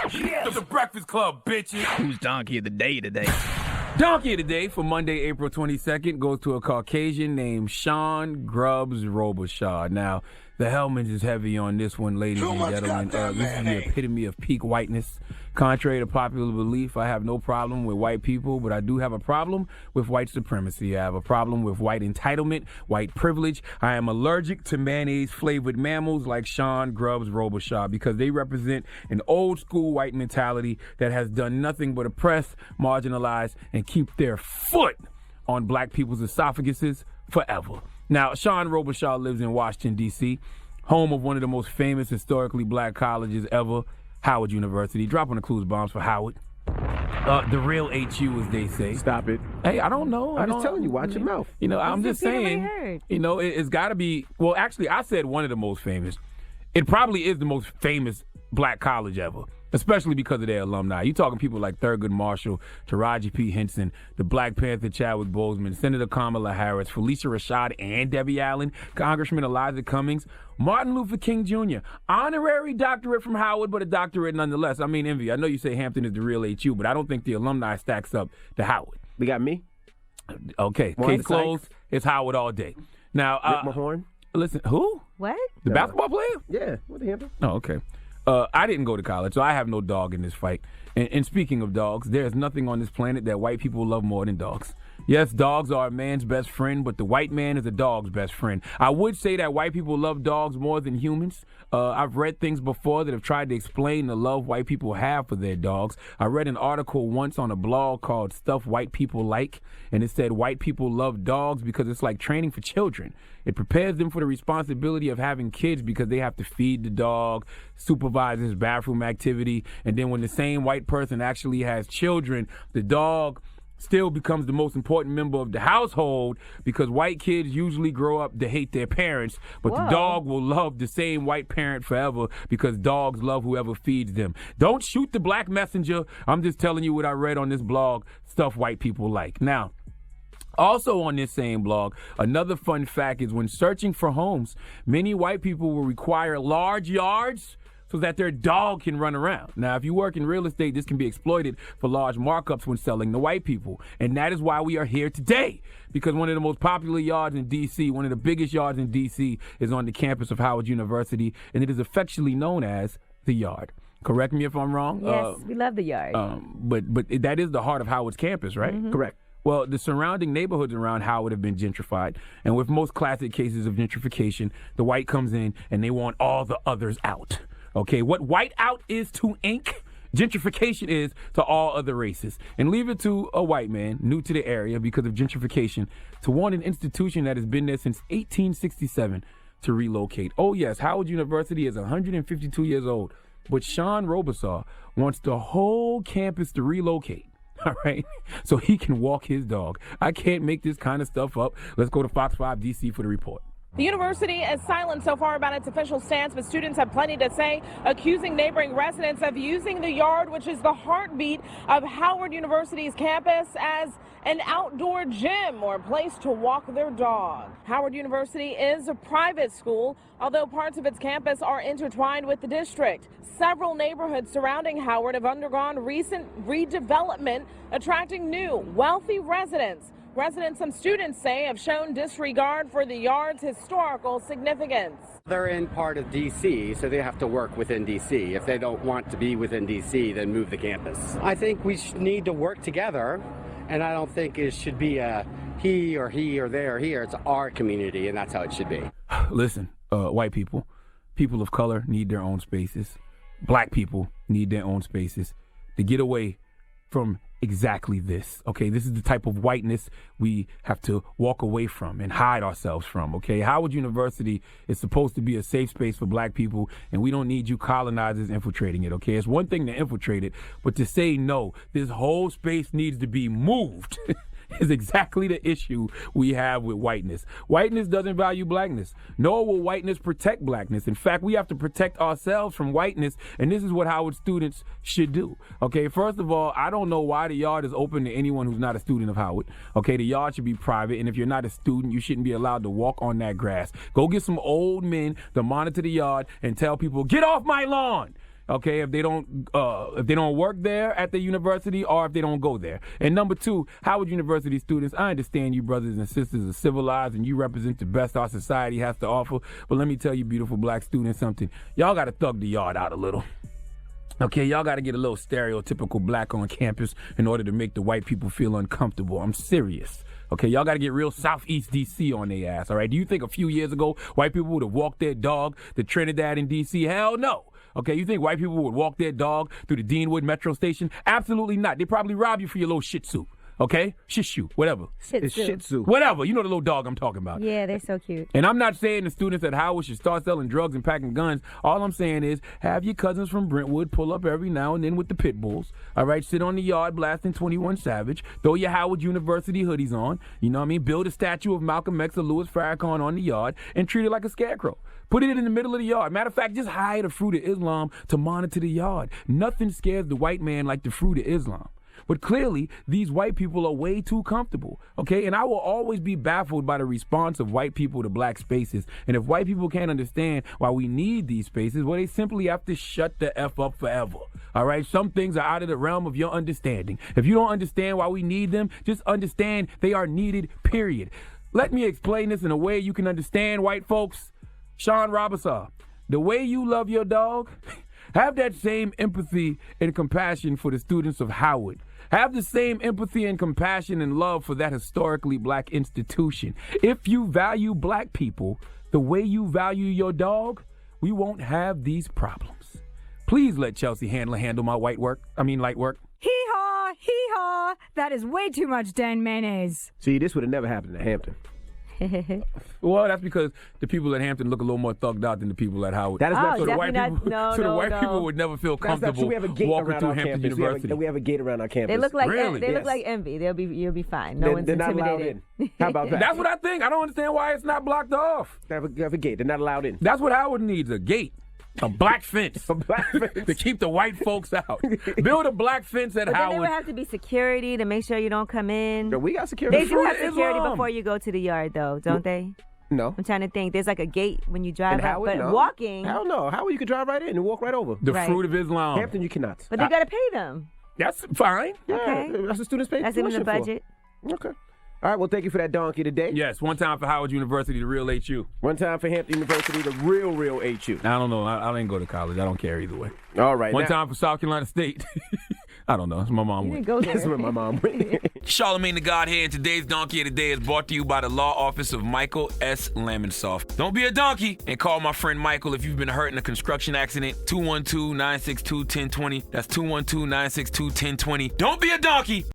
Yes, the Breakfast Club, bitches. Who's Donkey of the Day today? Donkey of the Day for Monday, April 22nd goes to a Caucasian named Sean Grubbs Robichaud. Now, the Hellmans is heavy on this one, ladies and gentlemen. This is the epitome of peak whiteness. Contrary to popular belief, I have no problem with white people, but I do have a problem with white supremacy. I have a problem with white entitlement, white privilege. I am allergic to mayonnaise-flavored mammals like Sean Grubbs Robichaud because they represent an old-school white mentality that has done nothing but oppress, marginalize, and keep their foot on black people's esophaguses forever. Now, Sean Robichaud lives in Washington, D.C., home of one of the most famous historically black colleges ever, Howard University. Dropping the clues bombs for Howard. The real HU, as they say. Stop it. Hey, I don't know. I'm just telling you, watch your mouth. You know, I'm just saying, you know, it's got to be, well, actually, I said one of the most famous. It probably is the most famous black college ever, especially because of their alumni. You talking people like Thurgood Marshall, Taraji P. Henson, the Black Panther Chadwick Boseman, Senator Kamala Harris, Felicia Rashad and Debbie Allen, Congressman Elijah Cummings, Martin Luther King Jr., honorary doctorate from Howard, but a doctorate nonetheless. I mean, Envy, I know you say Hampton is the real HU, but I don't think the alumni stacks up to Howard. We got me. Okay, case closed. It's Howard all day. Now, Rick Mahorn. Listen, who? What? The basketball player? Yeah, with the Hampton. Oh, okay. I didn't go to college, so I have no dog in this fight. And speaking of dogs, there's nothing on this planet that white people love more than dogs. Yes, dogs are a man's best friend, but the white man is a dog's best friend. I would say that white people love dogs more than humans. I've read things before that have tried to explain the love white people have for their dogs. I read an article once on a blog called Stuff White People Like, and it said white people love dogs because it's like training for children. It prepares them for the responsibility of having kids because they have to feed the dog, supervise his bathroom activity, and then when the same white person actually has children, the dog still becomes the most important member of the household because white kids usually grow up to hate their parents, but the dog will love the same white parent forever because dogs love whoever feeds them. Don't shoot the black messenger. I'm just telling you what I read on this blog, Stuff White People Like. Now, also on this same blog, another fun fact is when searching for homes, many white people will require large yards so that their dog can run around. Now, if you work in real estate, this can be exploited for large markups when selling to white people. And that is why we are here today, because one of the most popular yards in D.C., one of the biggest yards in D.C., is on the campus of Howard University, and it is affectionately known as the Yard. Correct me if I'm wrong. Yes, we love the Yard. But that is the heart of Howard's campus, right? Mm-hmm. Correct. Well, the surrounding neighborhoods around Howard have been gentrified, and with most classic cases of gentrification, the white comes in and they want all the others out. Okay, what white out is to ink, gentrification is to all other races. And leave it to a white man new to the area because of gentrification to want an institution that has been there since 1867 to relocate. Oh yes, Howard University is 152 years old, but Sean Robichaud wants the whole campus to relocate. All right, so he can walk his dog. I can't make this kind of stuff up. Let's go to Fox 5 DC for the report. The university is silent so far about its official stance, but students have plenty to say, accusing neighboring residents of using the Yard, which is the heartbeat of Howard University's campus, as an outdoor gym or a place to walk their dog. Howard University is a private school, although parts of its campus are intertwined with the district. Several neighborhoods surrounding Howard have undergone recent redevelopment, attracting new, wealthy residents. Residents and students say have shown disregard for the Yard's historical significance. They're in part of D.C., so they have to work within D.C. If they don't want to be within D.C., then move the campus. I think we need to work together, and I don't think it should be a he or they or here. It's our community, and that's how it should be. Listen, white people, people of color need their own spaces. Black people need their own spaces to get away from exactly this. Okay, this is the type of whiteness we have to walk away from and hide ourselves from. Okay, Howard University is supposed to be a safe space for black people, and we don't need you colonizers infiltrating it. Okay, it's one thing to infiltrate it, but to say no, this whole space needs to be moved is exactly the issue we have with whiteness. Whiteness doesn't value blackness, nor will whiteness protect blackness. In fact, we have to protect ourselves from whiteness, and this is what Howard students should do. Okay, first of all, I don't know why the Yard is open to anyone who's not a student of Howard. Okay, the Yard should be private, and if you're not a student, you shouldn't be allowed to walk on that grass. Go get some old men to monitor the Yard and tell people, get off my lawn. okay, if they don't work there at the university or if they don't go there. And number two, Howard University students, I understand you brothers and sisters are civilized and you represent the best our society has to offer, but let me tell you beautiful black students something. Y'all got to thug the yard out a little. Okay, y'all got to get a little stereotypical black on campus in order to make the white people feel uncomfortable. I'm serious. Okay, y'all got to get real Southeast D.C. on their ass, all right? Do you think a few years ago white people would have walked their dog to Trinidad in D.C.? Hell no. Okay, you think white people would walk their dog through the Deanwood Metro Station? Absolutely not. They probably rob you for your little Shih Tzu. Okay? Shih Tzu, whatever. It's Shih Tzu. Whatever. You know the little dog I'm talking about. Yeah, they're so cute. And I'm not saying the students at Howard should start selling drugs and packing guns. All I'm saying is have your cousins from Brentwood pull up every now and then with the pit bulls. All right? Sit on the yard blasting 21 Savage. Throw your Howard University hoodies on. You know what I mean? Build a statue of Malcolm X or Louis Farrakhan on the yard and treat it like a scarecrow. Put it in the middle of the yard. Matter of fact, just hire the Fruit of Islam to monitor the yard. Nothing scares the white man like the Fruit of Islam. But clearly, these white people are way too comfortable, okay? And I will always be baffled by the response of white people to black spaces. And if white people can't understand why we need these spaces, well, they simply have to shut the F up forever, all right? Some things are out of the realm of your understanding. If you don't understand why we need them, just understand they are needed, period. Let me explain this in a way you can understand, white folks. Sean Robinson, the way you love your dog, have that same empathy and compassion for the students of Howard. Have the same empathy and compassion and love for that historically black institution. If you value black people the way you value your dog, we won't have these problems. Please let Chelsea Handler handle my light work. Hee-haw, hee-haw. That is way too much Dan mayonnaise. See, this would have never happened at Hampton. Well, that's because the people at Hampton look a little more thugged out than the people at Howard. That is not so the white definitely people, not. so the No, white no. people would never feel That's not comfortable true. We have a gate walking around through our Hampton campus. University. We have a gate around our campus. They look like Really? they look Yes. like envy. You'll be fine. No one's They're not allowed intimidated. in. How about that? That's what I think. I don't understand why it's not blocked off. They have a gate. They're not allowed in. That's what Howard needs, a gate. A black fence. A black fence. To keep the white folks out. Build a black fence at But then there Howard. would have to be security to make sure you don't come in. No, we got security. They do have Fruit of security Islam. before you go to the yard, though, don't they? No. I'm trying to think. There's like a gate when you drive In out, Howard, but no. walking. Hell no. Howard, you could drive right in and walk right over. The Right. Fruit of Islam. Hampton, you cannot. But they gotta pay them. That's fine. Yeah, Okay. that's the students pay That's in the tuition for. budget. Okay. All right, well, thank you for that donkey today. Yes, one time for Howard University, the real HU. One time for Hampton University, the real HU. I don't know. I didn't go to college. I don't care either way. All right. One now- time for South Carolina State. I don't know. That's my mom You went. didn't go That's there. where my mom went. Charlamagne the God here, and today's Donkey of the Day is brought to you by the Law Office of Michael S. Lamonsoff. Don't be a donkey and call my friend Michael if you've been hurt in a construction accident. 212-962-1020. That's 212-962-1020. Don't be a donkey.